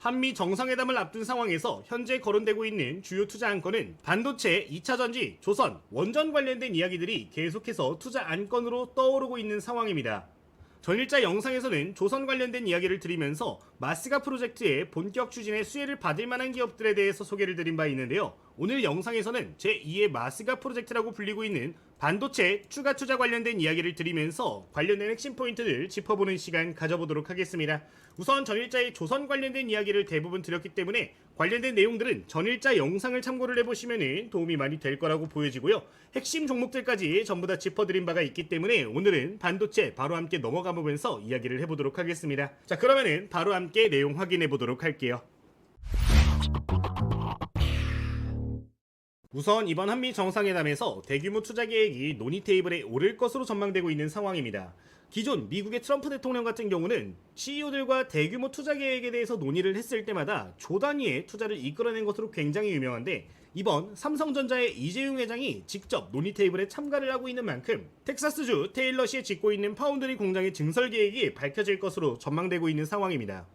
한미 정상회담을 앞둔 상황에서 현재 거론되고 있는 주요 투자 안건은 반도체, 2차전지, 조선, 원전 관련된 이야기들이 계속해서 투자 안건으로 떠오르고 있는 상황입니다. 전일자 영상에서는 조선 관련된 이야기를 드리면서 마스가 프로젝트의 본격 추진에 수혜를 받을 만한 기업들에 대해서 소개를 드린 바 있는데요. 오늘 영상에서는 제2의 마스가 프로젝트라고 불리고 있는 반도체 추가 투자 관련된 이야기를 드리면서 관련된 핵심 포인트를 짚어보는 시간 가져보도록 하겠습니다. 우선 전일자의 조선 관련된 이야기를 대부분 드렸기 때문에 관련된 내용들은 전일자 영상을 참고를 해보시면 도움이 많이 될 거라고 보여지고요. 핵심 종목들까지 전부 다 짚어드린 바가 있기 때문에 오늘은 반도체 바로 함께 넘어가 보면서 이야기를 해보도록 하겠습니다. 자, 그러면은 바로 함께 내용 확인해 보도록 할게요. 우선 이번 한미 정상회담에서 대규모 투자 계획이 논의 테이블에 오를 것으로 전망되고 있는 상황입니다. 기존 미국의 트럼프 대통령 같은 경우는 CEO들과 대규모 투자 계획에 대해서 논의를 했을 때마다 조 단위의 투자를 이끌어낸 것으로 굉장히 유명한데, 이번 삼성전자의 이재용 회장이 직접 논의 테이블에 참가를 하고 있는 만큼 텍사스주 테일러시에 짓고 있는 파운드리 공장의 증설 계획이 밝혀질 것으로 전망되고 있는 상황입니다.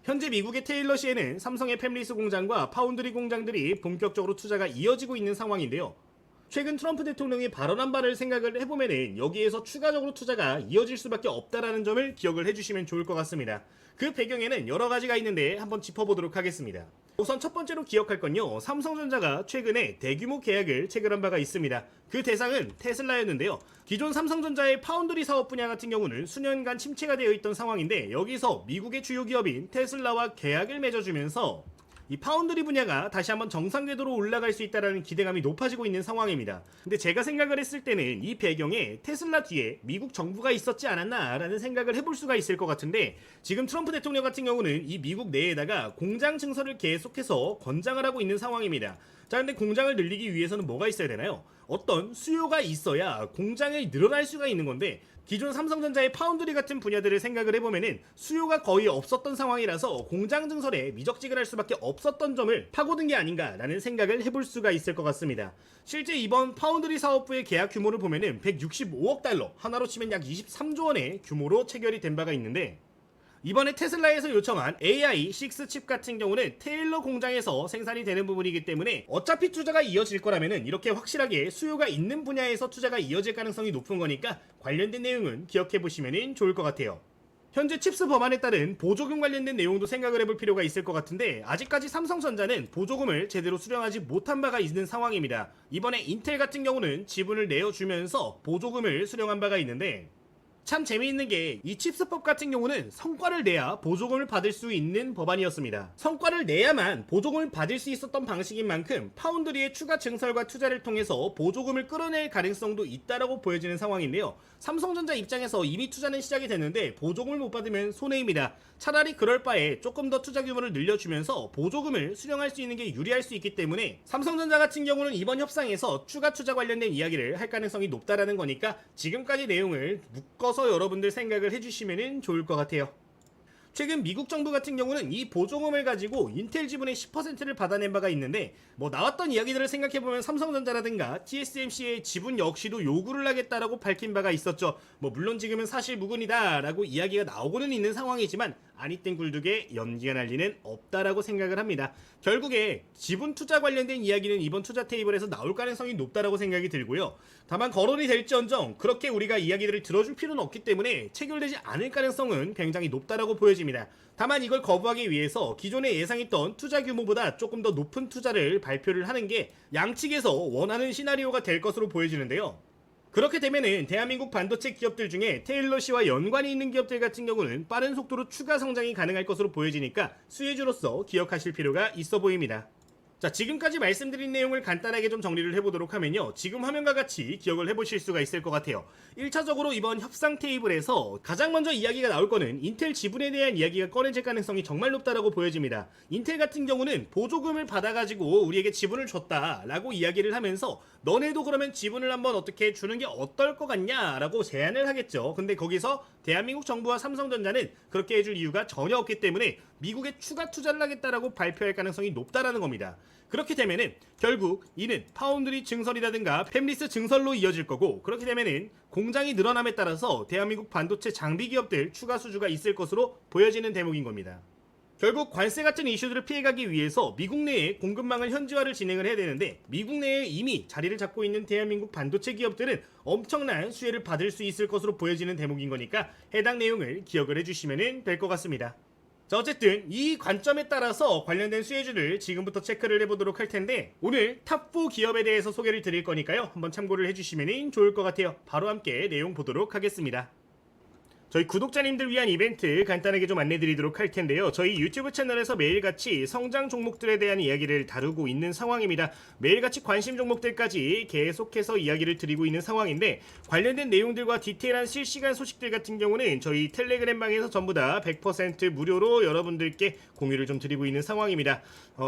현재 미국의 테일러시에는 삼성의 팹리스 공장과 파운드리 공장들이 본격적으로 투자가 이어지고 있는 상황인데요. 최근 트럼프 대통령이 발언한 바를 생각을 해보면은 여기에서 추가적으로 투자가 이어질 수밖에 없다라는 점을 기억을 해주시면 좋을 것 같습니다. 그 배경에는 여러 가지가 있는데 한번 짚어보도록 하겠습니다. 우선 첫 번째로 기억할 건요, 삼성전자가 최근에 대규모 계약을 체결한 바가 있습니다. 그 대상은 테슬라였는데요. 기존 삼성전자의 파운드리 사업 분야 같은 경우는 수년간 침체가 되어 있던 상황인데, 여기서 미국의 주요 기업인 테슬라와 계약을 맺어주면서 이 파운드리 분야가 다시 한번 정상 궤도로 올라갈 수 있다는 기대감이 높아지고 있는 상황입니다. 근데 제가 생각을 했을 때는 이 배경에 테슬라 뒤에 미국 정부가 있었지 않았나 라는 생각을 해볼 수가 있을 것 같은데, 지금 트럼프 대통령 같은 경우는 이 미국 내에다가 공장 증설을 계속해서 권장을 하고 있는 상황입니다. 자, 근데 공장을 늘리기 위해서는 뭐가 있어야 되나요? 어떤 수요가 있어야 공장이 늘어날 수가 있는 건데, 기존 삼성전자의 파운드리 같은 분야들을 생각을 해보면은 수요가 거의 없었던 상황이라서 공장 증설에 미적지근할 수밖에 없었던 점을 파고든 게 아닌가라는 생각을 해볼 수가 있을 것 같습니다. 실제 이번 파운드리 사업부의 계약 규모를 보면은 165억 달러, 하나로 치면 약 23조 원의 규모로 체결이 된 바가 있는데, 이번에 테슬라에서 요청한 AI6 칩 같은 경우는 테일러 공장에서 생산이 되는 부분이기 때문에 어차피 투자가 이어질 거라면은 이렇게 확실하게 수요가 있는 분야에서 투자가 이어질 가능성이 높은 거니까 관련된 내용은 기억해 보시면 좋을 것 같아요. 현재 칩스 법안에 따른 보조금 관련된 내용도 생각을 해볼 필요가 있을 것 같은데, 아직까지 삼성전자는 보조금을 제대로 수령하지 못한 바가 있는 상황입니다. 이번에 인텔 같은 경우는 지분을 내어주면서 보조금을 수령한 바가 있는데, 참 재미있는 게 이 칩스법 같은 경우는 성과를 내야 보조금을 받을 수 있는 법안이었습니다. 성과를 내야만 보조금을 받을 수 있었던 방식인 만큼 파운드리의 추가 증설과 투자를 통해서 보조금을 끌어낼 가능성도 있다라고 보여지는 상황인데요. 삼성전자 입장에서 이미 투자는 시작이 됐는데 보조금을 못 받으면 손해입니다. 차라리 그럴 바에 조금 더 투자 규모를 늘려주면서 보조금을 수령할 수 있는 게 유리할 수 있기 때문에 삼성전자 같은 경우는 이번 협상에서 추가 투자 관련된 이야기를 할 가능성이 높다라는 거니까 지금까지 내용을 묶어서 여러분들 생각을 해주시면 좋을 것 같아요. 최근 미국 정부 같은 경우는 이 보조금을 가지고 인텔 지분의 10%를 받아낸 바가 있는데, 나왔던 이야기들을 생각해보면 삼성전자라든가 TSMC의 지분 역시도 요구를 하겠다라고 밝힌 바가 있었죠. 물론 지금은 사실무근이다 라고 이야기가 나오고는 있는 상황이지만 아니땐 굴뚝에 연기가 날 리는 없다라고 생각을 합니다. 결국에 지분 투자 관련된 이야기는 이번 투자 테이블에서 나올 가능성이 높다라고 생각이 들고요. 다만 거론이 될지언정 그렇게 우리가 이야기들을 들어줄 필요는 없기 때문에 체결되지 않을 가능성은 굉장히 높다라고 보여집니다. 다만 이걸 거부하기 위해서 기존에 예상했던 투자 규모보다 조금 더 높은 투자를 발표를 하는 게 양측에서 원하는 시나리오가 될 것으로 보여지는데요. 그렇게 되면은 대한민국 반도체 기업들 중에 테일러시와 연관이 있는 기업들 같은 경우는 빠른 속도로 추가 성장이 가능할 것으로 보여지니까 수혜주로서 기억하실 필요가 있어 보입니다. 자, 지금까지 말씀드린 내용을 간단하게 좀 정리를 해보도록 하면요, 지금 화면과 같이 기억을 해보실 수가 있을 것 같아요. 1차적으로 이번 협상 테이블에서 가장 먼저 이야기가 나올 거는 인텔 지분에 대한 이야기가 꺼내질 가능성이 정말 높다라고 보여집니다. 인텔 같은 경우는 보조금을 받아가지고 우리에게 지분을 줬다라고 이야기를 하면서 너네도 그러면 지분을 한번 어떻게 주는 게 어떨 것 같냐 라고 제안을 하겠죠. 근데 거기서 대한민국 정부와 삼성전자는 그렇게 해줄 이유가 전혀 없기 때문에 미국에 추가 투자를 하겠다라고 발표할 가능성이 높다라는 겁니다. 그렇게 되면은 결국 이는 파운드리 증설이라든가 팹리스 증설로 이어질 거고, 그렇게 되면은 공장이 늘어남에 따라서 대한민국 반도체 장비 기업들 추가 수주가 있을 것으로 보여지는 대목인 겁니다. 결국 관세 같은 이슈들을 피해가기 위해서 미국 내에 공급망을 현지화를 진행을 해야 되는데, 미국 내에 이미 자리를 잡고 있는 대한민국 반도체 기업들은 엄청난 수혜를 받을 수 있을 것으로 보여지는 대목인 거니까 해당 내용을 기억을 해주시면 될 것 같습니다. 자, 어쨌든 이 관점에 따라서 관련된 수혜주를 지금부터 체크를 해보도록 할 텐데, 오늘 탑4 기업에 대해서 소개를 드릴 거니까요, 한번 참고를 해주시면 좋을 것 같아요. 바로 함께 내용 보도록 하겠습니다. 저희 구독자님들 위한 이벤트 간단하게 좀 안내드리도록 할 텐데요. 저희 유튜브 채널에서 매일같이 성장 종목들에 대한 이야기를 다루고 있는 상황입니다. 매일같이 관심 종목들까지 계속해서 이야기를 드리고 있는 상황인데, 관련된 내용들과 디테일한 실시간 소식들 같은 경우는 저희 텔레그램 방에서 전부 다 100% 무료로 여러분들께 공유를 좀 드리고 있는 상황입니다.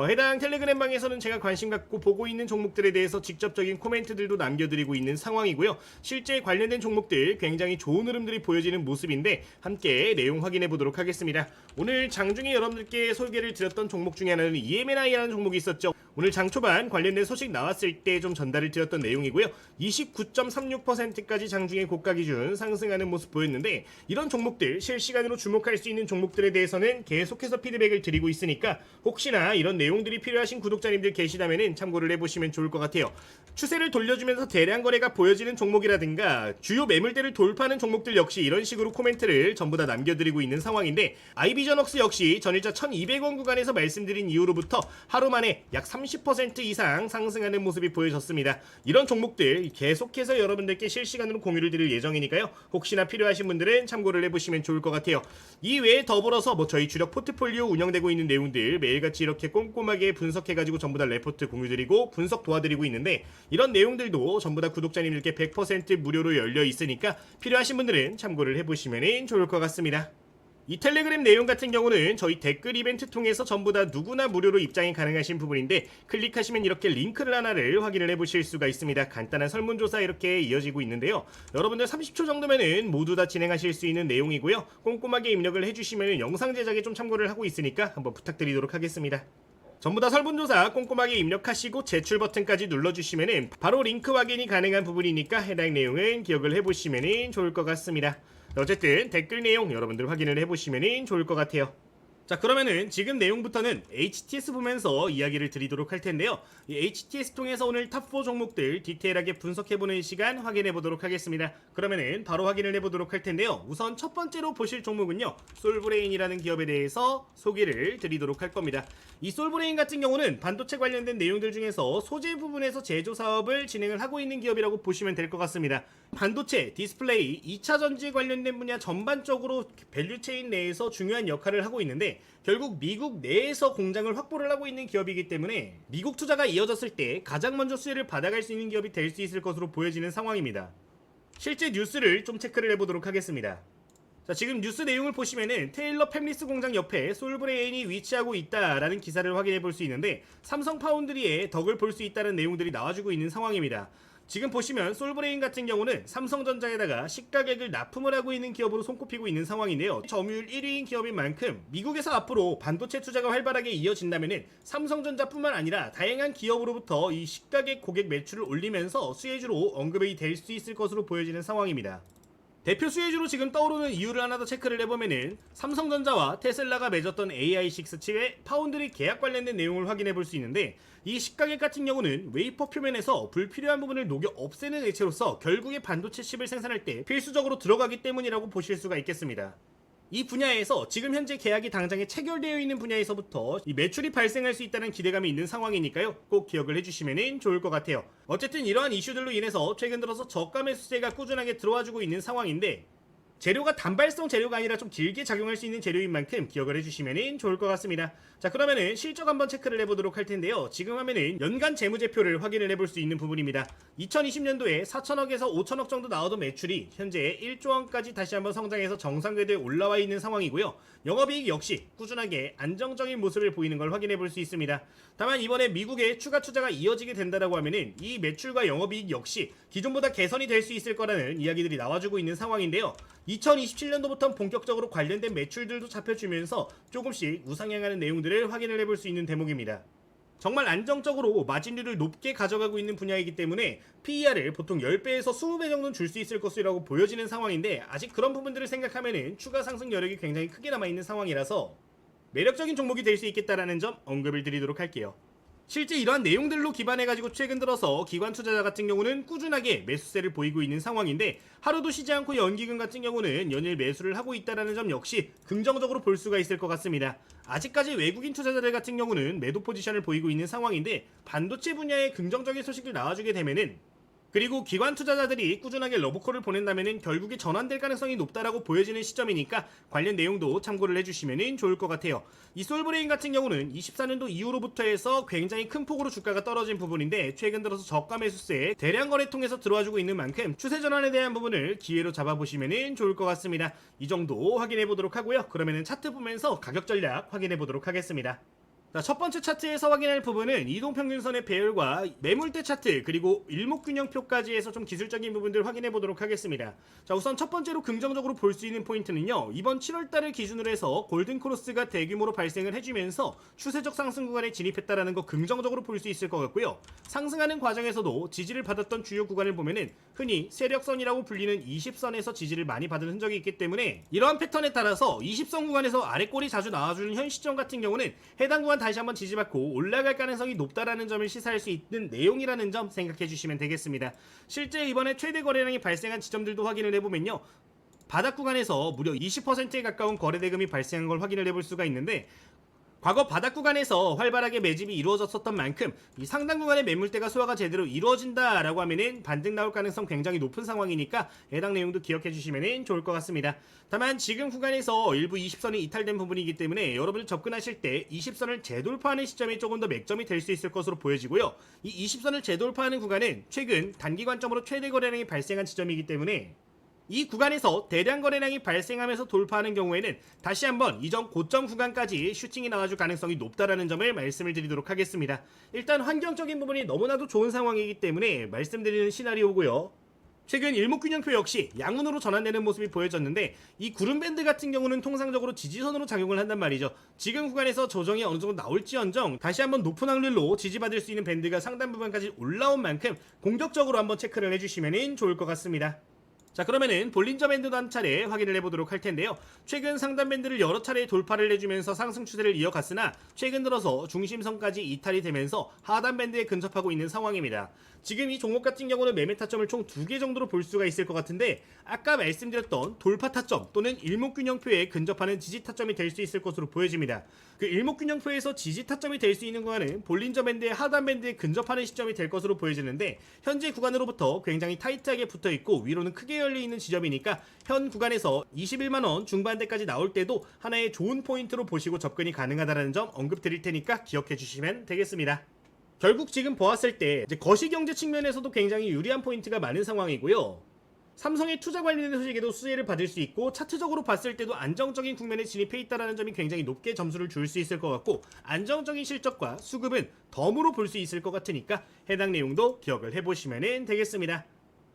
해당 텔레그램 방에서는 제가 관심 갖고 보고 있는 종목들에 대해서 직접적인 코멘트들도 남겨드리고 있는 상황이고요. 실제 관련된 종목들 굉장히 좋은 흐름들이 보여지는 모습인데, 함께 내용 확인해 보도록 하겠습니다. 오늘 장중에 여러분들께 소개를 드렸던 종목 중에 하나는 EMNI라는 종목이 있었죠. 오늘 장 초반 관련된 소식 나왔을 때 좀 전달을 드렸던 내용이고요. 29.36%까지 장중에 고가 기준 상승하는 모습 보였는데, 이런 종목들 실시간으로 주목할 수 있는 종목들에 대해서는 계속해서 피드백을 드리고 있으니까 혹시나 이런 내용들이 필요하신 구독자님들 계시다면 참고를 해보시면 좋을 것 같아요. 추세를 돌려주면서 대량 거래가 보여지는 종목이라든가 주요 매물대를 돌파하는 종목들 역시 이런 식으로 코멘트를 전부 다 남겨드리고 있는 상황인데, 아이비전웍스 역시 전일자 1200원 구간에서 말씀드린 이후로부터 하루 만에 약 30% 이상 상승하는 모습이 보여졌습니다. 이런 종목들 계속해서 여러분들께 실시간으로 공유를 드릴 예정이니까요, 혹시나 필요하신 분들은 참고를 해보시면 좋을 것 같아요. 이 외에 더불어서 저희 주력 포트폴리오 운영되고 있는 내용들 매일같이 이렇게 꼼꼼하게 분석해가지고 전부 다 레포트 공유드리고 분석 도와드리고 있는데, 이런 내용들도 전부 다 구독자님들께 100% 무료로 열려 있으니까 필요하신 분들은 참고를 해보시면 좋을 것 같습니다. 이 텔레그램 내용 같은 경우는 저희 댓글 이벤트 통해서 전부 다 누구나 무료로 입장이 가능하신 부분인데, 클릭하시면 이렇게 링크를 하나를 확인을 해보실 수가 있습니다. 간단한 설문조사 이렇게 이어지고 있는데요. 여러분들 30초 정도면은 모두 다 진행하실 수 있는 내용이고요. 꼼꼼하게 입력을 해주시면 영상 제작에 좀 참고를 하고 있으니까 한번 부탁드리도록 하겠습니다. 전부 다 설문조사 꼼꼼하게 입력하시고 제출 버튼까지 눌러주시면 바로 링크 확인이 가능한 부분이니까 해당 내용은 기억을 해보시면 좋을 것 같습니다. 어쨌든 댓글 내용 여러분들 확인을 해보시면 좋을 것 같아요. 자, 그러면은 지금 내용부터는 HTS 보면서 이야기를 드리도록 할 텐데요. 이 HTS 통해서 오늘 탑4 종목들 디테일하게 분석해보는 시간 확인해 보도록 하겠습니다. 그러면은 바로 확인을 해보도록 할 텐데요. 우선 첫 번째로 보실 종목은요, 솔브레인이라는 기업에 대해서 소개를 드리도록 할 겁니다. 이 솔브레인 같은 경우는 반도체 관련된 내용들 중에서 소재 부분에서 제조 사업을 진행을 하고 있는 기업이라고 보시면 될 것 같습니다. 반도체, 디스플레이, 2차 전지 관련된 분야 전반적으로 밸류체인 내에서 중요한 역할을 하고 있는데, 결국 미국 내에서 공장을 확보를 하고 있는 기업이기 때문에 미국 투자가 이어졌을 때 가장 먼저 수혜를 받아갈 수 있는 기업이 될 수 있을 것으로 보여지는 상황입니다. 실제 뉴스를 좀 체크를 해보도록 하겠습니다. 자, 지금 뉴스 내용을 보시면은 테일러 팹리스 공장 옆에 솔브레인이 위치하고 있다라는 기사를 확인해 볼 수 있는데, 삼성 파운드리의 덕을 볼 수 있다는 내용들이 나와주고 있는 상황입니다. 지금 보시면 솔브레인 같은 경우는 삼성전자에다가 시가객을 납품을 하고 있는 기업으로 손꼽히고 있는 상황인데요. 점유율 1위인 기업인 만큼 미국에서 앞으로 반도체 투자가 활발하게 이어진다면 삼성전자뿐만 아니라 다양한 기업으로부터 이 시가객 고객 매출을 올리면서 수혜주로 언급이 될 수 있을 것으로 보여지는 상황입니다. 대표 수혜주로 지금 떠오르는 이유를 하나 더 체크를 해보면은 삼성전자와 테슬라가 맺었던 AI6 칩의 파운드리 계약 관련된 내용을 확인해 볼 수 있는데, 이 시가객 같은 경우는 웨이퍼 표면에서 불필요한 부분을 녹여 없애는 액체로서 결국에 반도체 칩을 생산할 때 필수적으로 들어가기 때문이라고 보실 수가 있겠습니다. 이 분야에서 지금 현재 계약이 당장에 체결되어 있는 분야에서부터 이 매출이 발생할 수 있다는 기대감이 있는 상황이니까요, 꼭 기억을 해주시면 좋을 것 같아요. 어쨌든 이러한 이슈들로 인해서 최근 들어서 저가 매수세가 꾸준하게 들어와주고 있는 상황인데, 재료가 단발성 재료가 아니라 좀 길게 작용할 수 있는 재료인 만큼 기억을 해주시면 좋을 것 같습니다. 자, 그러면은 실적 한번 체크를 해보도록 할 텐데요. 지금 하면은 연간 재무제표를 확인을 해볼 수 있는 부분입니다. 2020년도에 4천억에서 5천억 정도 나오던 매출이 현재 1조 원까지 다시 한번 성장해서 정상 궤도에 올라와 있는 상황이고요. 영업이익 역시 꾸준하게 안정적인 모습을 보이는 걸 확인해 볼 수 있습니다. 다만 이번에 미국의 추가 투자가 이어지게 된다라고 하면은 이 매출과 영업이익 역시 기존보다 개선이 될 수 있을 거라는 이야기들이 나와주고 있는 상황인데요. 2027년도부터 본격적으로 관련된 매출들도 잡혀주면서 조금씩 우상향하는 내용들을 확인을 해볼 수 있는 대목입니다. 정말 안정적으로 마진율을 높게 가져가고 있는 분야이기 때문에 PER을 보통 10배에서 20배 정도는 줄 수 있을 것이라고 보여지는 상황인데, 아직 그런 부분들을 생각하면은 추가 상승 여력이 굉장히 크게 남아있는 상황이라서 매력적인 종목이 될 수 있겠다라는 점 언급을 드리도록 할게요. 실제 이러한 내용들로 기반해가지고 최근 들어서 기관 투자자 같은 경우는 꾸준하게 매수세를 보이고 있는 상황인데, 하루도 쉬지 않고 연기금 같은 경우는 연일 매수를 하고 있다는 점 역시 긍정적으로 볼 수가 있을 것 같습니다. 아직까지 외국인 투자자들 같은 경우는 매도 포지션을 보이고 있는 상황인데, 반도체 분야의 긍정적인 소식을 나와주게 되면은, 그리고 기관 투자자들이 꾸준하게 러브콜을 보낸다면은 결국에 전환될 가능성이 높다라고 보여지는 시점이니까 관련 내용도 참고를 해주시면 좋을 것 같아요. 이 솔브레인 같은 경우는 24년도 이후로부터 해서 굉장히 큰 폭으로 주가가 떨어진 부분인데, 최근 들어서 저가 매수세에 대량 거래 통해서 들어와주고 있는 만큼 추세 전환에 대한 부분을 기회로 잡아보시면 좋을 것 같습니다. 이 정도 확인해 보도록 하고요. 그러면은 차트 보면서 가격 전략 확인해 보도록 하겠습니다. 자, 첫 번째 차트에서 확인할 부분은 이동평균선의 배열과 매물대 차트, 그리고 일목균형표까지 해서 좀 기술적인 부분들 확인해 보도록 하겠습니다. 자, 우선 첫 번째로 긍정적으로 볼 수 있는 포인트는요, 이번 7월달을 기준으로 해서 골든크로스가 대규모로 발생을 해주면서 추세적 상승 구간에 진입했다라는 거 긍정적으로 볼 수 있을 것 같고요. 상승하는 과정에서도 지지를 받았던 주요 구간을 보면은 흔히 세력선이라고 불리는 20선에서 지지를 많이 받은 흔적이 있기 때문에, 이러한 패턴에 따라서 20선 구간에서 아래꼴이 자주 나와주는 현 시점 같은 경우는 해당 구간 다시 한번 지지받고 올라갈 가능성이 높다라는 점을 시사할 수 있는 내용이라는 점 생각해 주시면 되겠습니다. 실제 이번에 최대 거래량이 발생한 지점들도 확인을 해보면요, 바닥 구간에서 무려 20%에 가까운 거래대금이 발생한 걸 확인을 해볼 수가 있는데, 과거 바닥 구간에서 활발하게 매집이 이루어졌었던 만큼 이 상당 구간의 매물대가 소화가 제대로 이루어진다라고 하면은 반등 나올 가능성 굉장히 높은 상황이니까 해당 내용도 기억해 주시면 좋을 것 같습니다. 다만 지금 구간에서 일부 20선이 이탈된 부분이기 때문에 여러분들 접근하실 때 20선을 재돌파하는 시점이 조금 더 맥점이 될 수 있을 것으로 보여지고요. 이 20선을 재돌파하는 구간은 최근 단기 관점으로 최대 거래량이 발생한 지점이기 때문에, 이 구간에서 대량 거래량이 발생하면서 돌파하는 경우에는 다시 한번 이전 고점 구간까지 슈팅이 나와줄 가능성이 높다라는 점을 말씀을 드리도록 하겠습니다. 일단 환경적인 부분이 너무나도 좋은 상황이기 때문에 말씀드리는 시나리오고요. 최근 일목균형표 역시 양운으로 전환되는 모습이 보여졌는데, 이 구름밴드 같은 경우는 통상적으로 지지선으로 작용을 한단 말이죠. 지금 구간에서 조정이 어느 정도 나올지언정 다시 한번 높은 확률로 지지받을 수 있는 밴드가 상단 부분까지 올라온 만큼 공격적으로 한번 체크를 해주시면 좋을 것 같습니다. 자, 그러면은 볼린저 밴드도 한 차례 확인을 해보도록 할 텐데요. 최근 상단 밴드를 여러 차례 돌파를 해주면서 상승 추세를 이어갔으나 최근 들어서 중심선까지 이탈이 되면서 하단 밴드에 근접하고 있는 상황입니다. 지금 이 종목 같은 경우는 매매 타점을 총 2개 정도로 볼 수가 있을 것 같은데, 아까 말씀드렸던 돌파 타점 또는 일목균형표에 근접하는 지지 타점이 될 수 있을 것으로 보여집니다. 그 일목균형표에서 지지 타점이 될 수 있는 구간은 볼린저 밴드의 하단 밴드에 근접하는 시점이 될 것으로 보여지는데, 현재 구간으로부터 굉장히 타이트하게 붙어 있고 위로는 크게 열려 있는 지점이니까 현 구간에서 21만원 중반대까지 나올 때도 하나의 좋은 포인트로 보시고 접근이 가능하다는 점 언급 드릴 테니까 기억해 주시면 되겠습니다. 결국 지금 보았을 때 이제 거시경제 측면에서도 굉장히 유리한 포인트가 많은 상황이고요. 삼성의 투자 관련된 소식에도 수혜를 받을 수 있고, 차트적으로 봤을 때도 안정적인 국면에 진입해 있다는 점이 굉장히 높게 점수를 줄 수 있을 것 같고, 안정적인 실적과 수급은 덤으로 볼 수 있을 것 같으니까 해당 내용도 기억을 해보시면 되겠습니다.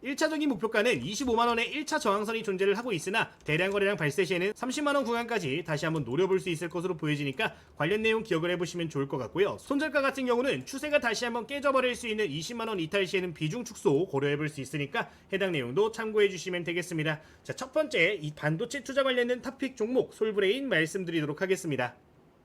1차적인 목표가는 25만원의 1차 저항선이 존재를 하고 있으나 대량 거래량 발생 시에는 30만원 구간까지 다시 한번 노려볼 수 있을 것으로 보여지니까 관련 내용 기억을 해보시면 좋을 것 같고요. 손절가 같은 경우는 추세가 다시 한번 깨져버릴 수 있는 20만원 이탈 시에는 비중 축소 고려해볼 수 있으니까 해당 내용도 참고해주시면 되겠습니다. 자, 첫 번째 이 반도체 투자 관련된 탑픽 종목 솔브레인 말씀드리도록 하겠습니다.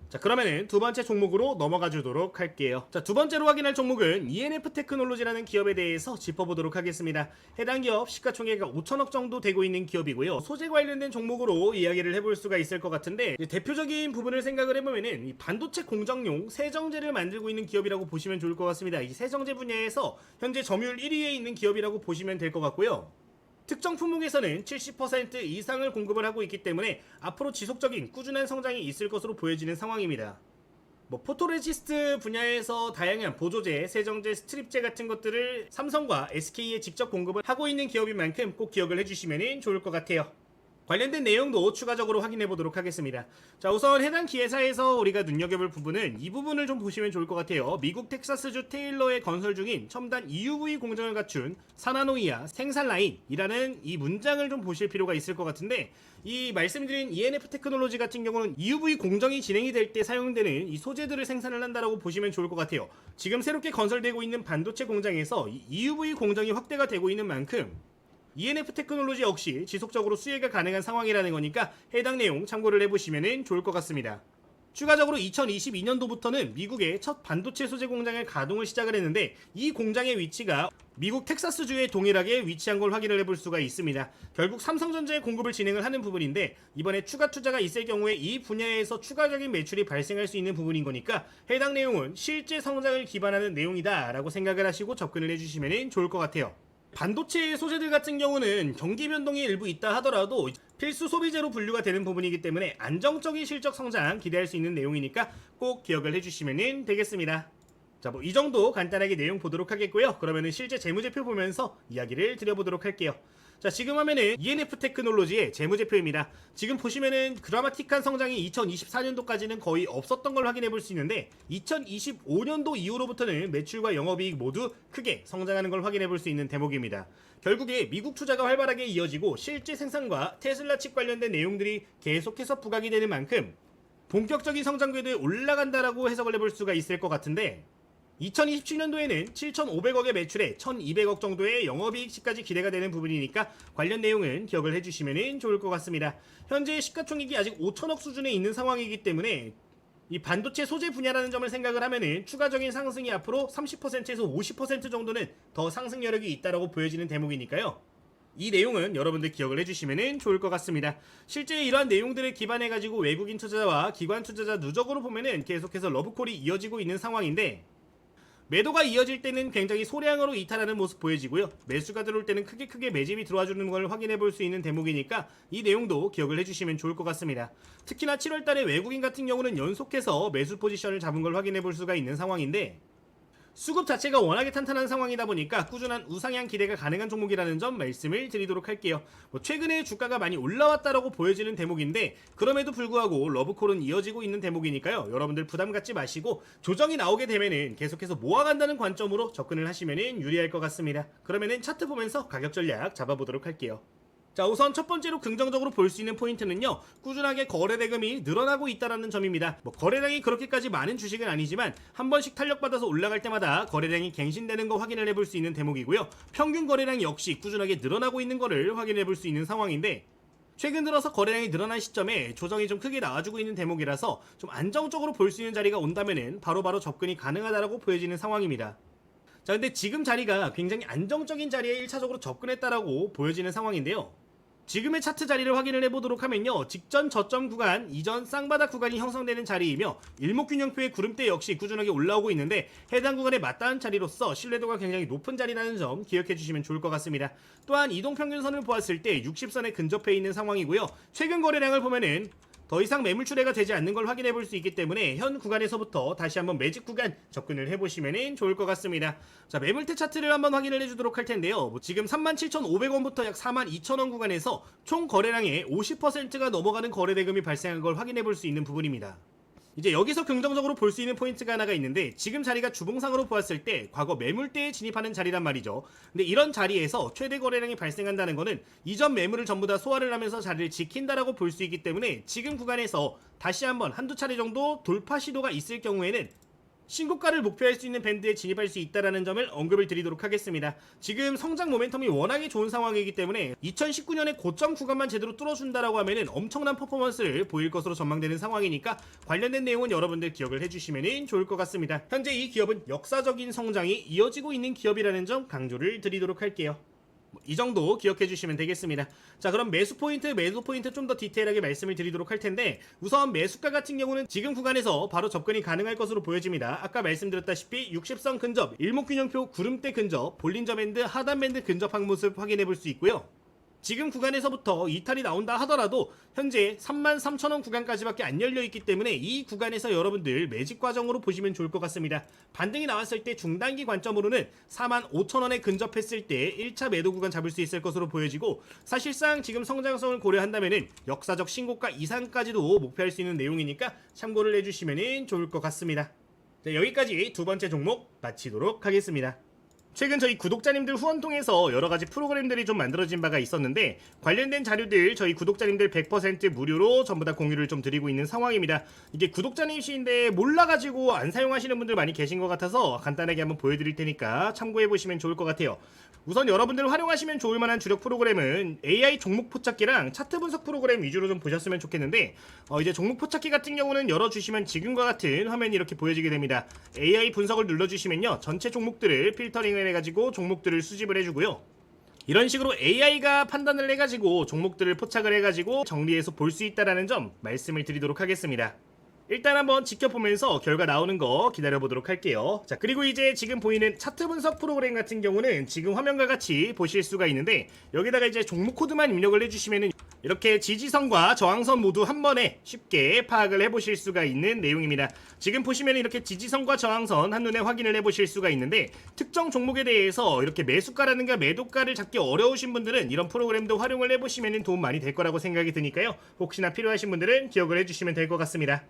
자, 그러면은 두 번째 종목으로 넘어가 주도록 할게요. 자, 두 번째로 확인할 종목은 ENF 테크놀로지라는 기업에 대해서 짚어보도록 하겠습니다. 해당 기업 시가총액가 5천억 정도 되고 있는 기업이고요. 소재 관련된 종목으로 이야기를 해볼 수가 있을 것 같은데, 대표적인 부분을 생각을 해보면은 이 반도체 공정용 세정제를 만들고 있는 기업이라고 보시면 좋을 것 같습니다. 이 세정제 분야에서 현재 점유율 1위에 있는 기업이라고 보시면 될 것 같고요. 특정 품목에서는 70% 이상을 공급을 하고 있기 때문에 앞으로 지속적인 꾸준한 성장이 있을 것으로 보여지는 상황입니다. 포토레지스트 분야에서 다양한 보조제, 세정제, 스트립제 같은 것들을 삼성과 SK에 직접 공급을 하고 있는 기업인 만큼 꼭 기억을 해주시면 좋을 것 같아요. 관련된 내용도 추가적으로 확인해 보도록 하겠습니다. 자, 우선 해당 기회사에서 우리가 눈여겨볼 부분은 이 부분을 좀 보시면 좋을 것 같아요. 미국 텍사스주 테일러에 건설 중인 첨단 EUV 공정을 갖춘 사나노이아 생산 라인이라는 이 문장을 좀 보실 필요가 있을 것 같은데, 이 말씀드린 ENF 테크놀로지 같은 경우는 EUV 공정이 진행이 될 때 사용되는 이 소재들을 생산을 한다라고 보시면 좋을 것 같아요. 지금 새롭게 건설되고 있는 반도체 공장에서 이 EUV 공정이 확대가 되고 있는 만큼 ENF 테크놀로지 역시 지속적으로 수혜가 가능한 상황이라는 거니까 해당 내용 참고를 해보시면 좋을 것 같습니다. 추가적으로 2022년도부터는 미국의 첫 반도체 소재 공장을 가동을 시작을 했는데 이 공장의 위치가 미국 텍사스주에 동일하게 위치한 걸 확인을 해볼 수가 있습니다. 결국 삼성전자의 공급을 진행을 하는 부분인데 이번에 추가 투자가 있을 경우에 이 분야에서 추가적인 매출이 발생할 수 있는 부분인 거니까 해당 내용은 실제 성장을 기반하는 내용이다 라고 생각을 하시고 접근을 해주시면 좋을 것 같아요. 반도체 소재들 같은 경우는 경기 변동이 일부 있다 하더라도 필수 소비재로 분류가 되는 부분이기 때문에 안정적인 실적 성장 기대할 수 있는 내용이니까 꼭 기억을 해주시면 되겠습니다. 자, 뭐 이 정도 간단하게 내용 보도록 하겠고요. 그러면은 실제 재무제표 보면서 이야기를 드려보도록 할게요. 자, 지금 화면은 ENF 테크놀로지의 재무제표입니다. 지금 보시면은 드라마틱한 성장이 2024년도까지는 거의 없었던 걸 확인해 볼 수 있는데 2025년도 이후로부터는 매출과 영업이익 모두 크게 성장하는 걸 확인해 볼 수 있는 대목입니다. 결국에 미국 투자가 활발하게 이어지고 실제 생산과 테슬라 칩 관련된 내용들이 계속해서 부각이 되는 만큼 본격적인 성장 궤도에 올라간다라고 해석을 해볼 수가 있을 것 같은데 2027년도에는 7,500억의 매출에 1,200억 정도의 영업이익치까지 기대가 되는 부분이니까 관련 내용은 기억을 해주시면 좋을 것 같습니다. 현재 시가총액이 아직 5천억 수준에 있는 상황이기 때문에 이 반도체 소재 분야라는 점을 생각을 하면은 추가적인 상승이 앞으로 30%에서 50% 정도는 더 상승 여력이 있다라고 보여지는 대목이니까요. 이 내용은 여러분들 기억을 해주시면 좋을 것 같습니다. 실제 이러한 내용들을 기반해가지고 외국인 투자자와 기관 투자자 누적으로 보면은 계속해서 러브콜이 이어지고 있는 상황인데 매도가 이어질 때는 굉장히 소량으로 이탈하는 모습 보여지고요. 매수가 들어올 때는 크게 매집이 들어와주는 걸 확인해 볼 수 있는 대목이니까 이 내용도 기억을 해주시면 좋을 것 같습니다. 특히나 7월달에 외국인 같은 경우는 연속해서 매수 포지션을 잡은 걸 확인해 볼 수가 있는 상황인데 수급 자체가 워낙에 탄탄한 상황이다 보니까 꾸준한 우상향 기대가 가능한 종목이라는 점 말씀을 드리도록 할게요. 최근에 주가가 많이 올라왔다라고 보여지는 대목인데 그럼에도 불구하고 러브콜은 이어지고 있는 대목이니까요. 여러분들 부담 갖지 마시고 조정이 나오게 되면은 계속해서 모아간다는 관점으로 접근을 하시면은 유리할 것 같습니다. 그러면은 차트 보면서 가격 전략 잡아보도록 할게요. 자, 우선 첫 번째로 긍정적으로 볼 수 있는 포인트는요, 꾸준하게 거래 대금이 늘어나고 있다는 점입니다. 거래량이 그렇게까지 많은 주식은 아니지만 한 번씩 탄력받아서 올라갈 때마다 거래량이 갱신되는 거 확인을 해볼 수 있는 대목이고요. 평균 거래량 역시 꾸준하게 늘어나고 있는 거를 확인해 볼 수 있는 상황인데 최근 들어서 거래량이 늘어난 시점에 조정이 좀 크게 나와주고 있는 대목이라서 좀 안정적으로 볼 수 있는 자리가 온다면은 바로바로 접근이 가능하다라고 보여지는 상황입니다. 자, 근데 지금 자리가 굉장히 안정적인 자리에 1차적으로 접근했다라고 보여지는 상황인데요. 지금의 차트 자리를 확인을 해보도록 하면요, 직전 저점 구간, 이전 쌍바닥 구간이 형성되는 자리이며 일목균형표의 구름대 역시 꾸준하게 올라오고 있는데 해당 구간에 맞닿은 자리로서 신뢰도가 굉장히 높은 자리라는 점 기억해 주시면 좋을 것 같습니다. 또한 이동평균선을 보았을 때 60선에 근접해 있는 상황이고요. 최근 거래량을 보면은 더 이상 매물 출회가 되지 않는 걸 확인해 볼 수 있기 때문에 현 구간에서부터 다시 한번 매집 구간 접근을 해보시면 좋을 것 같습니다. 자, 매물대 차트를 한번 확인을 해주도록 할 텐데요. 지금 37,500원부터 약 42,000원 구간에서 총 거래량의 50%가 넘어가는 거래 대금이 발생한 걸 확인해 볼 수 있는 부분입니다. 이제 여기서 긍정적으로 볼 수 있는 포인트가 하나가 있는데 지금 자리가 주봉상으로 보았을 때 과거 매물대에 진입하는 자리란 말이죠. 근데 이런 자리에서 최대 거래량이 발생한다는 거는 이전 매물을 전부 다 소화를 하면서 자리를 지킨다라고 볼 수 있기 때문에 지금 구간에서 다시 한번 한두 차례 정도 돌파 시도가 있을 경우에는 신고가를 목표할 수 있는 밴드에 진입할 수 있다는 점을 언급을 드리도록 하겠습니다. 지금 성장 모멘텀이 워낙에 좋은 상황이기 때문에 2019년에 고점 구간만 제대로 뚫어준다라고 하면 엄청난 퍼포먼스를 보일 것으로 전망되는 상황이니까 관련된 내용은 여러분들 기억을 해주시면 좋을 것 같습니다. 현재 이 기업은 역사적인 성장이 이어지고 있는 기업이라는 점 강조를 드리도록 할게요. 이 정도 기억해 주시면 되겠습니다. 자, 그럼 매수 포인트, 매도 포인트 좀 더 디테일하게 말씀을 드리도록 할 텐데 우선 매수가 같은 경우는 지금 구간에서 바로 접근이 가능할 것으로 보여집니다. 아까 말씀드렸다시피 60선 근접, 일목균형표 구름대 근접, 볼린저 밴드, 하단 밴드 근접한 모습 확인해 볼 수 있고요. 지금 구간에서부터 이탈이 나온다 하더라도 현재 33,000원 구간까지밖에 안 열려있기 때문에 이 구간에서 여러분들 매집 과정으로 보시면 좋을 것 같습니다. 반등이 나왔을 때 중단기 관점으로는 45,000원에 근접했을 때 1차 매도 구간 잡을 수 있을 것으로 보여지고 사실상 지금 성장성을 고려한다면 역사적 신고가 이상까지도 목표할 수 있는 내용이니까 참고를 해주시면 좋을 것 같습니다. 자, 여기까지 두 번째 종목 마치도록 하겠습니다. 최근 저희 구독자님들 후원 통해서 여러가지 프로그램들이 좀 만들어진 바가 있었는데 관련된 자료들 저희 구독자님들 100% 무료로 전부 다 공유를 좀 드리고 있는 상황입니다. 이게 구독자님이신데 몰라가지고 안 사용하시는 분들 많이 계신 것 같아서 간단하게 한번 보여드릴 테니까 참고해보시면 좋을 것 같아요. 우선 여러분들 활용하시면 좋을 만한 주력 프로그램은 AI 종목 포착기랑 차트 분석 프로그램 위주로 좀 보셨으면 좋겠는데 이제 종목 포착기 같은 경우는 열어주시면 지금과 같은 화면이 이렇게 보여지게 됩니다. AI 분석을 눌러주시면요 전체 종목들을 필터링을 해가지고 종목들을 수집을 해주고요. 이런 식으로 AI가 판단을 해가지고 종목들을 포착을 해가지고 정리해서 볼 수 있다는 점 말씀을 드리도록 하겠습니다. 일단 한번 지켜보면서 결과 나오는 거 기다려보도록 할게요. 자, 그리고 이제 지금 보이는 차트 분석 프로그램 같은 경우는 지금 화면과 같이 보실 수가 있는데 여기다가 이제 종목 코드만 입력을 해주시면은 이렇게 지지선과 저항선 모두 한 번에 쉽게 파악을 해보실 수가 있는 내용입니다. 지금 보시면 이렇게 지지선과 저항선 한눈에 확인을 해보실 수가 있는데 특정 종목에 대해서 이렇게 매수가라든가 매도가를 잡기 어려우신 분들은 이런 프로그램도 활용을 해보시면 도움 많이 될 거라고 생각이 드니까요. 혹시나 필요하신 분들은 기억을 해주시면 될 것 같습니다.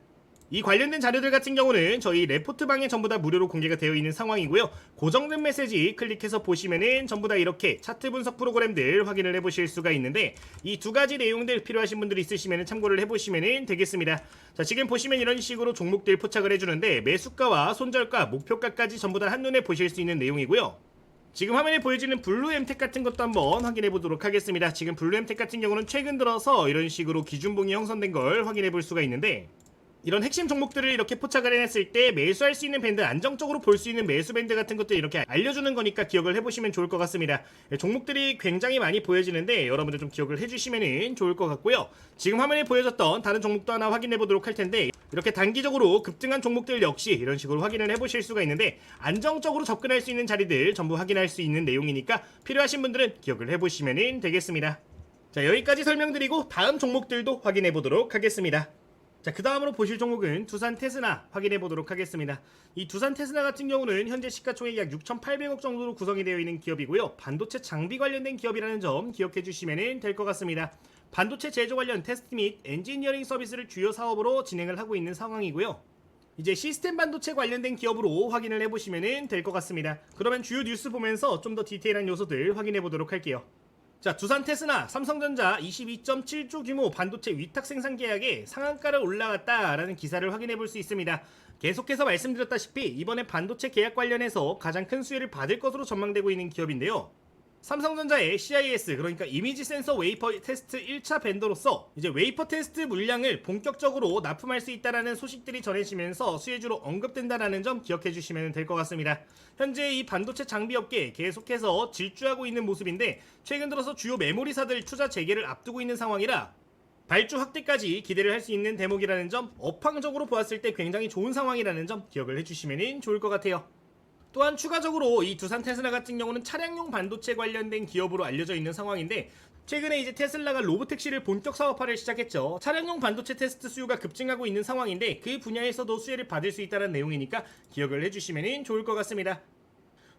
이 관련된 자료들 같은 경우는 저희 레포트방에 전부 다 무료로 공개가 되어 있는 상황이고요. 고정된 메시지 클릭해서 보시면은 전부 다 이렇게 차트 분석 프로그램들 확인을 해보실 수가 있는데 이 두 가지 내용들 필요하신 분들이 있으시면 참고를 해보시면 되겠습니다. 자, 지금 보시면 이런 식으로 종목들 포착을 해주는데 매수가와 손절가, 목표가까지 전부 다 한눈에 보실 수 있는 내용이고요. 지금 화면에 보여지는 블루 엠텍 같은 것도 한번 확인해 보도록 하겠습니다. 지금 블루 엠텍 같은 경우는 최근 들어서 이런 식으로 기준봉이 형성된 걸 확인해 볼 수가 있는데 이런 핵심 종목들을 이렇게 포착을 해냈을 때 매수할 수 있는 밴드, 안정적으로 볼 수 있는 매수 밴드 같은 것들 이렇게 알려주는 거니까 기억을 해보시면 좋을 것 같습니다. 종목들이 굉장히 많이 보여지는데 여러분들 좀 기억을 해주시면 좋을 것 같고요. 지금 화면에 보여졌던 다른 종목도 하나 확인해 보도록 할 텐데 이렇게 단기적으로 급등한 종목들 역시 이런 식으로 확인을 해보실 수가 있는데 안정적으로 접근할 수 있는 자리들 전부 확인할 수 있는 내용이니까 필요하신 분들은 기억을 해보시면 되겠습니다. 자, 여기까지 설명드리고 다음 종목들도 확인해 보도록 하겠습니다. 자, 그 다음으로 보실 종목은 두산 테스나 확인해 보도록 하겠습니다. 이 두산 테스나 같은 경우는 현재 시가총액이 약 6,800억 정도로 구성이 되어 있는 기업이고요. 반도체 장비 관련된 기업이라는 점 기억해 주시면 될 것 같습니다. 반도체 제조 관련 테스트 및 엔지니어링 서비스를 주요 사업으로 진행을 하고 있는 상황이고요. 이제 시스템 반도체 관련된 기업으로 확인을 해보시면 될 것 같습니다. 그러면 주요 뉴스 보면서 좀 더 디테일한 요소들 확인해 보도록 할게요. 자, 두산 테스나 삼성전자 22.7조 규모 반도체 위탁 생산 계약에 상한가를 올라갔다라는 기사를 확인해 볼 수 있습니다. 계속해서 말씀드렸다시피 이번에 반도체 계약 관련해서 가장 큰 수혜를 받을 것으로 전망되고 있는 기업인데요. 삼성전자의 CIS, 그러니까 이미지 센서 웨이퍼 테스트 1차 벤더로서 이제 웨이퍼 테스트 물량을 본격적으로 납품할 수 있다라는 소식들이 전해지면서 수혜주로 언급된다라는 점 기억해 주시면 될 것 같습니다. 현재 이 반도체 장비 업계에 계속해서 질주하고 있는 모습인데 최근 들어서 주요 메모리사들 투자 재개를 앞두고 있는 상황이라 발주 확대까지 기대를 할 수 있는 대목이라는 점, 업황적으로 보았을 때 굉장히 좋은 상황이라는 점 기억을 해주시면 좋을 것 같아요. 또한 추가적으로 이 두산 테슬라 같은 경우는 차량용 반도체 관련된 기업으로 알려져 있는 상황인데 최근에 이제 테슬라가 로보택시를 본격 사업화를 시작했죠. 차량용 반도체 테스트 수요가 급증하고 있는 상황인데 그 분야에서도 수혜를 받을 수 있다는 내용이니까 기억을 해주시면 좋을 것 같습니다.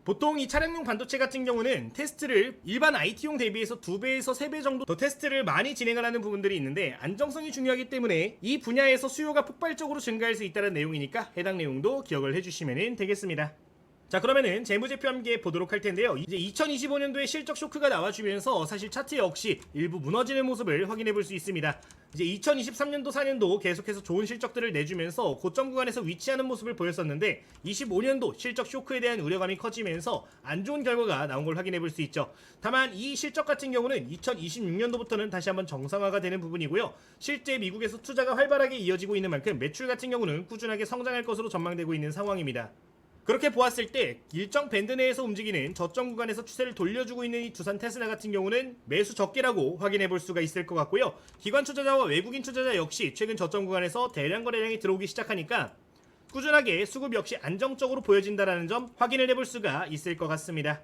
보통 이 차량용 반도체 같은 경우는 테스트를 일반 IT용 대비해서 2배에서 3배 정도 더 테스트를 많이 진행을 하는 부분들이 있는데 안정성이 중요하기 때문에 이 분야에서 수요가 폭발적으로 증가할 수 있다는 내용이니까 해당 내용도 기억을 해주시면 되겠습니다. 자, 그러면은 재무제표 함께 보도록 할 텐데요. 이제 2025년도에 실적 쇼크가 나와주면서 사실 차트 역시 일부 무너지는 모습을 확인해 볼 수 있습니다. 이제 2023년도 4년도 계속해서 좋은 실적들을 내주면서 고점 구간에서 위치하는 모습을 보였었는데 25년도 실적 쇼크에 대한 우려감이 커지면서 안 좋은 결과가 나온 걸 확인해 볼 수 있죠. 다만 이 실적 같은 경우는 2026년도부터는 다시 한번 정상화가 되는 부분이고요. 실제 미국에서 투자가 활발하게 이어지고 있는 만큼 매출 같은 경우는 꾸준하게 성장할 것으로 전망되고 있는 상황입니다. 그렇게 보았을 때 일정 밴드 내에서 움직이는 저점 구간에서 추세를 돌려주고 있는 이 두산 테슬라 같은 경우는 매수 적기라고 확인해 볼 수가 있을 것 같고요. 기관 투자자와 외국인 투자자 역시 최근 저점 구간에서 대량 거래량이 들어오기 시작하니까 꾸준하게 수급 역시 안정적으로 보여진다는 점 확인을 해볼 수가 있을 것 같습니다.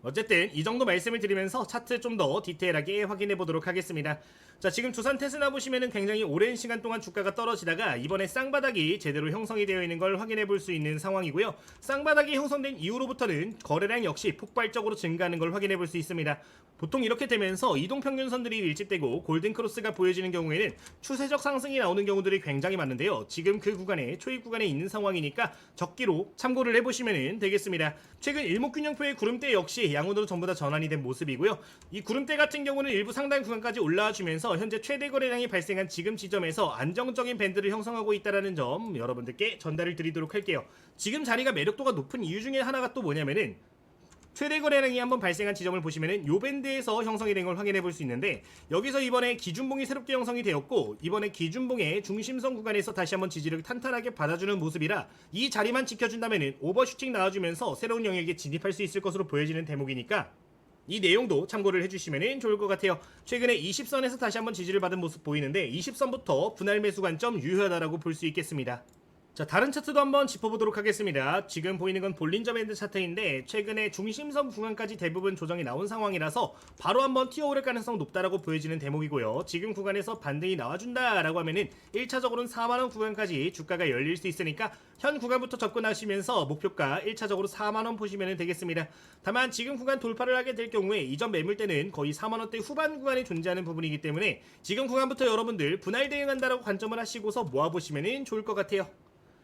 어쨌든 이 정도 말씀을 드리면서 차트 좀 더 디테일하게 확인해 보도록 하겠습니다. 자, 지금 두산 테스나 보시면은 굉장히 오랜 시간 동안 주가가 떨어지다가 이번에 쌍바닥이 제대로 형성이 되어 있는 걸 확인해 볼 수 있는 상황이고요. 쌍바닥이 형성된 이후로부터는 거래량 역시 폭발적으로 증가하는 걸 확인해 볼 수 있습니다. 보통 이렇게 되면서 이동평균선들이 밀집되고 골든크로스가 보여지는 경우에는 추세적 상승이 나오는 경우들이 굉장히 많은데요. 지금 그 구간에 초입 구간에 있는 상황이니까 적기로 참고를 해보시면 되겠습니다. 최근 일목균형표의 구름대 역시 양호으로 전부 다 전환이 된 모습이고요. 이 구름대 같은 경우는 일부 상당 구간까지 올라와 주면서 현재 최대 거래량이 발생한 지금 지점에서 안정적인 밴드를 형성하고 있다는 점 여러분들께 전달을 드리도록 할게요. 지금 자리가 매력도가 높은 이유 중에 하나가 또 뭐냐면은 최대 거래량이 한번 발생한 지점을 보시면은 요 밴드에서 형성이 된 걸 확인해 볼 수 있는데, 여기서 이번에 기준봉이 새롭게 형성이 되었고 이번에 기준봉의 중심선 구간에서 다시 한번 지지를 탄탄하게 받아주는 모습이라 이 자리만 지켜준다면은 오버슈팅 나와주면서 새로운 영역에 진입할 수 있을 것으로 보여지는 대목이니까 이 내용도 참고를 해주시면 좋을 것 같아요. 최근에 20선에서 다시 한번 지지를 받은 모습 보이는데 20선부터 분할 매수 관점 유효하다라고 볼 수 있겠습니다. 자, 다른 차트도 한번 짚어보도록 하겠습니다. 지금 보이는 건 볼린저 밴드 차트인데 최근에 중심선 구간까지 대부분 조정이 나온 상황이라서 바로 한번 튀어오를 가능성 높다라고 보여지는 대목이고요. 지금 구간에서 반등이 나와준다라고 하면은 1차적으로는 4만원 구간까지 주가가 열릴 수 있으니까 현 구간부터 접근하시면서 목표가 1차적으로 4만원 보시면 되겠습니다. 다만 지금 구간 돌파를 하게 될 경우에 이전 매물대는 거의 4만원대 후반 구간에 존재하는 부분이기 때문에 지금 구간부터 여러분들 분할 대응한다라고 관점을 하시고서 모아보시면 좋을 것 같아요.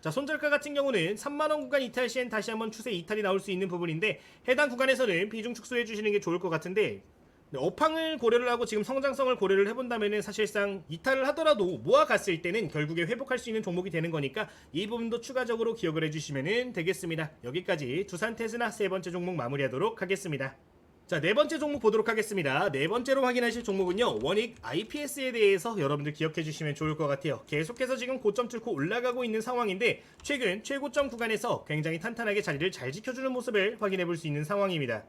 자, 손절가 같은 경우는 3만원 구간 이탈 시엔 다시 한번 추세 이탈이 나올 수 있는 부분인데 해당 구간에서는 비중 축소해 주시는 게 좋을 것 같은데, 업황을 고려를 하고 지금 성장성을 고려를 해본다면 사실상 이탈을 하더라도 모아갔을 때는 결국에 회복할 수 있는 종목이 되는 거니까 이 부분도 추가적으로 기억을 해주시면 되겠습니다. 여기까지 두산 테스나 세 번째 종목 마무리하도록 하겠습니다. 자, 네 번째 종목 보도록 하겠습니다. 네 번째로 확인하실 종목은요, 원익 IPS에 대해서 여러분들 기억해 주시면 좋을 것 같아요. 계속해서 지금 고점 뚫고 올라가고 있는 상황인데 최근 최고점 구간에서 굉장히 탄탄하게 자리를 잘 지켜주는 모습을 확인해 볼 수 있는 상황입니다.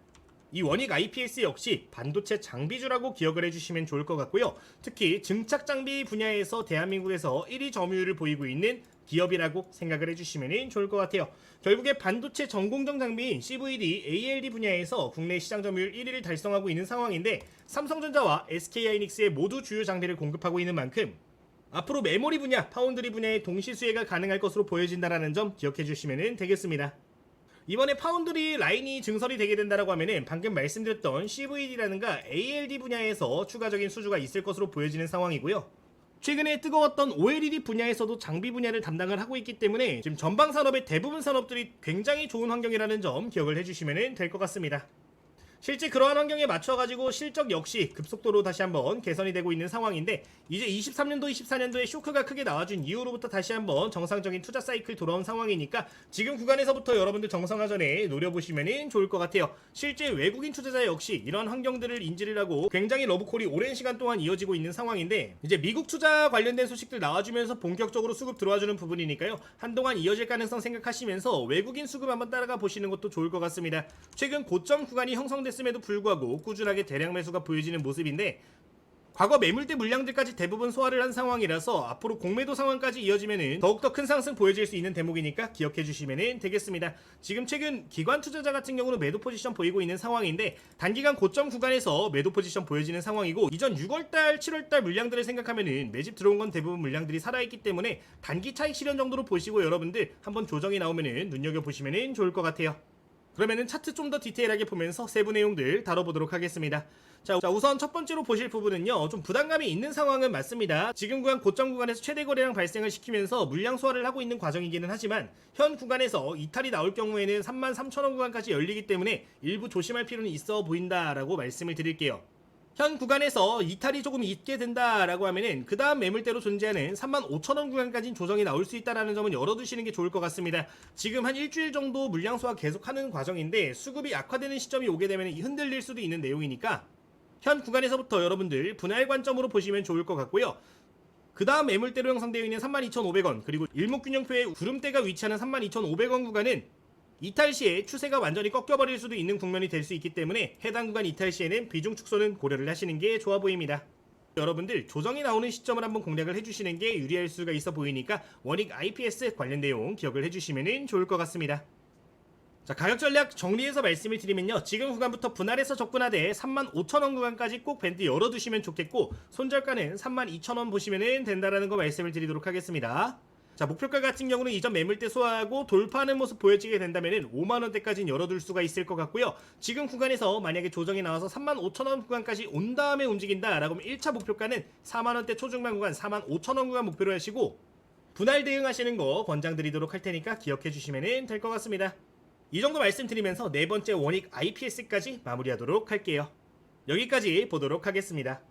이 원익 IPS 역시 반도체 장비주라고 기억을 해주시면 좋을 것 같고요. 특히 증착 장비 분야에서 대한민국에서 1위 점유율을 보이고 있는 기업이라고 생각을 해주시면 좋을 것 같아요. 결국에 반도체 전공정 장비인 CVD, ALD 분야에서 국내 시장 점유율 1위를 달성하고 있는 상황인데 삼성전자와 SK하이닉스에 모두 주요 장비를 공급하고 있는 만큼 앞으로 메모리 분야, 파운드리 분야의 동시 수혜가 가능할 것으로 보여진다는 점 기억해 주시면 되겠습니다. 이번에 파운드리 라인이 증설이 되게 된다라고 하면은 방금 말씀드렸던 CVD라는가 ALD 분야에서 추가적인 수주가 있을 것으로 보여지는 상황이고요. 최근에 뜨거웠던 OLED 분야에서도 장비 분야를 담당을 하고 있기 때문에 지금 전방 산업의 대부분 산업들이 굉장히 좋은 환경이라는 점 기억을 해주시면 될 것 같습니다. 실제 그러한 환경에 맞춰가지고 실적 역시 급속도로 다시 한번 개선이 되고 있는 상황인데 이제 23년도 24년도에 쇼크가 크게 나와준 이후로부터 다시 한번 정상적인 투자 사이클 돌아온 상황이니까 지금 구간에서부터 여러분들 정상화전에 노려보시면 좋을 것 같아요. 실제 외국인 투자자 역시 이런 환경들을 인지를 하고 굉장히 러브콜이 오랜 시간 동안 이어지고 있는 상황인데 이제 미국 투자 관련된 소식들 나와주면서 본격적으로 수급 들어와주는 부분이니까요. 한동안 이어질 가능성 생각하시면서 외국인 수급 한번 따라가 보시는 것도 좋을 것 같습니다. 최근 고점 구간이 형성됐 음에도 불구하고 꾸준하게 대량 매수가 보여지는 모습인데 과거 매물대 물량들까지 대부분 소화를 한 상황이라서 앞으로 공매도 상황까지 이어지면 더욱더 큰 상승 보여질 수 있는 대목이니까 기억해 주시면 되겠습니다. 지금 최근 기관 투자자 같은 경우는 매도 포지션 보이고 있는 상황인데 단기간 고점 구간에서 매도 포지션 보여지는 상황이고 이전 6월달 7월달 물량들을 생각하면 매집 들어온 건 대부분 물량들이 살아있기 때문에 단기 차익 실현 정도로 보시고 여러분들 한번 조정이 나오면 눈여겨보시면 좋을 것 같아요. 그러면은 차트 좀 더 디테일하게 보면서 세부 내용들 다뤄보도록 하겠습니다. 자, 우선 첫 번째로 보실 부분은요, 좀 부담감이 있는 상황은 맞습니다. 지금 구간 고점 구간에서 최대 거래량 발생을 시키면서 물량 소화를 하고 있는 과정이기는 하지만 현 구간에서 이탈이 나올 경우에는 33,000원 구간까지 열리기 때문에 일부 조심할 필요는 있어 보인다라고 말씀을 드릴게요. 현 구간에서 이탈이 조금 있게 된다라고 하면은 그 다음 매물대로 존재하는 35,000원 구간까지 조정이 나올 수 있다는 점은 열어두시는 게 좋을 것 같습니다. 지금 한 일주일 정도 물량 소화 계속하는 과정인데 수급이 악화되는 시점이 오게 되면 흔들릴 수도 있는 내용이니까 현 구간에서부터 여러분들 분할 관점으로 보시면 좋을 것 같고요. 그 다음 매물대로 형성되어 있는 32,500원 그리고 일목균형표의 구름대가 위치하는 32,500원 구간은 이탈 시에 추세가 완전히 꺾여버릴 수도 있는 국면이 될 수 있기 때문에 해당 구간 이탈 시에는 비중 축소는 고려를 하시는 게 좋아 보입니다. 여러분들 조정이 나오는 시점을 한번 공략을 해주시는 게 유리할 수가 있어 보이니까 원익 IPS 관련 내용 기억을 해주시면 좋을 것 같습니다. 자, 가격 전략 정리해서 말씀을 드리면요, 지금 구간부터 분할해서 접근하되 35,000원 구간까지 꼭 밴드 열어두시면 좋겠고, 손절가는 32,000원 보시면 된다라는 거 말씀을 드리도록 하겠습니다. 자, 목표가 같은 경우는 이전 매물대 소화하고 돌파하는 모습 보여지게 된다면 5만원대까지는 열어둘 수가 있을 것 같고요. 지금 구간에서 만약에 조정이 나와서 35,000원 구간까지 온 다음에 움직인다 라고 하면 1차 목표가는 4만원대 초중반 구간 45,000원 구간 목표로 하시고, 분할 대응하시는 거 권장드리도록 할 테니까 기억해 주시면 될 것 같습니다. 이 정도 말씀드리면서 네 번째 원익 IPS까지 마무리하도록 할게요. 여기까지 보도록 하겠습니다.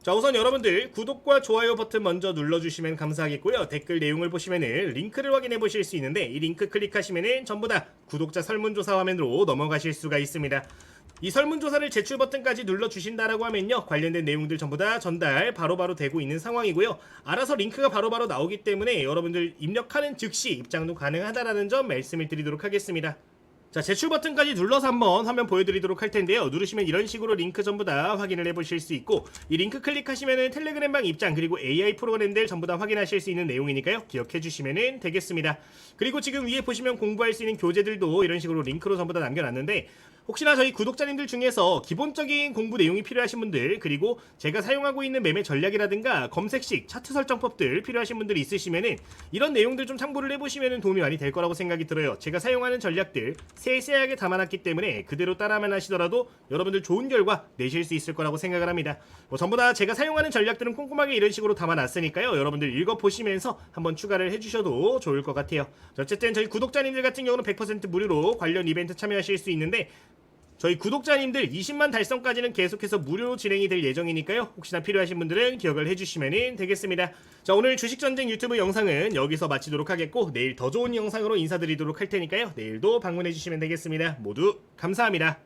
자, 우선 여러분들 구독과 좋아요 버튼 먼저 눌러주시면 감사하겠고요. 댓글 내용을 보시면은 링크를 확인해 보실 수 있는데, 이 링크 클릭하시면은 전부 다 구독자 설문조사 화면으로 넘어가실 수가 있습니다. 이 설문조사를 제출 버튼까지 눌러주신다라고 하면요, 관련된 내용들 전부 다 전달 바로바로 되고 있는 상황이고요. 알아서 링크가 바로바로 나오기 때문에 여러분들 입력하는 즉시 입장도 가능하다라는 점 말씀을 드리도록 하겠습니다. 자, 제출 버튼까지 눌러서 한번 화면 보여드리도록 할 텐데요. 누르시면 이런 식으로 링크 전부 다 확인을 해보실 수 있고, 이 링크 클릭하시면은 텔레그램방 입장 그리고 AI 프로그램들 전부 다 확인하실 수 있는 내용이니까요. 기억해 주시면 되겠습니다. 그리고 지금 위에 보시면 공부할 수 있는 교재들도 이런 식으로 링크로 전부 다 남겨놨는데, 혹시나 저희 구독자님들 중에서 기본적인 공부 내용이 필요하신 분들, 그리고 제가 사용하고 있는 매매 전략이라든가 검색식, 차트 설정법들 필요하신 분들이 있으시면은 이런 내용들 좀 참고를 해보시면 도움이 많이 될 거라고 생각이 들어요. 제가 사용하는 전략들 세세하게 담아놨기 때문에 그대로 따라만 하시더라도 여러분들 좋은 결과 내실 수 있을 거라고 생각을 합니다. 전부 다 제가 사용하는 전략들은 꼼꼼하게 이런 식으로 담아놨으니까요. 여러분들 읽어보시면서 한번 추가를 해주셔도 좋을 것 같아요. 어쨌든 저희 구독자님들 같은 경우는 100% 무료로 관련 이벤트 참여하실 수 있는데, 저희 구독자님들 20만 달성까지는 계속해서 무료로 진행이 될 예정이니까요. 혹시나 필요하신 분들은 기억을 해주시면 되겠습니다. 자, 오늘 주식전쟁 유튜브 영상은 여기서 마치도록 하겠고, 내일 더 좋은 영상으로 인사드리도록 할 테니까요. 내일도 방문해주시면 되겠습니다. 모두 감사합니다.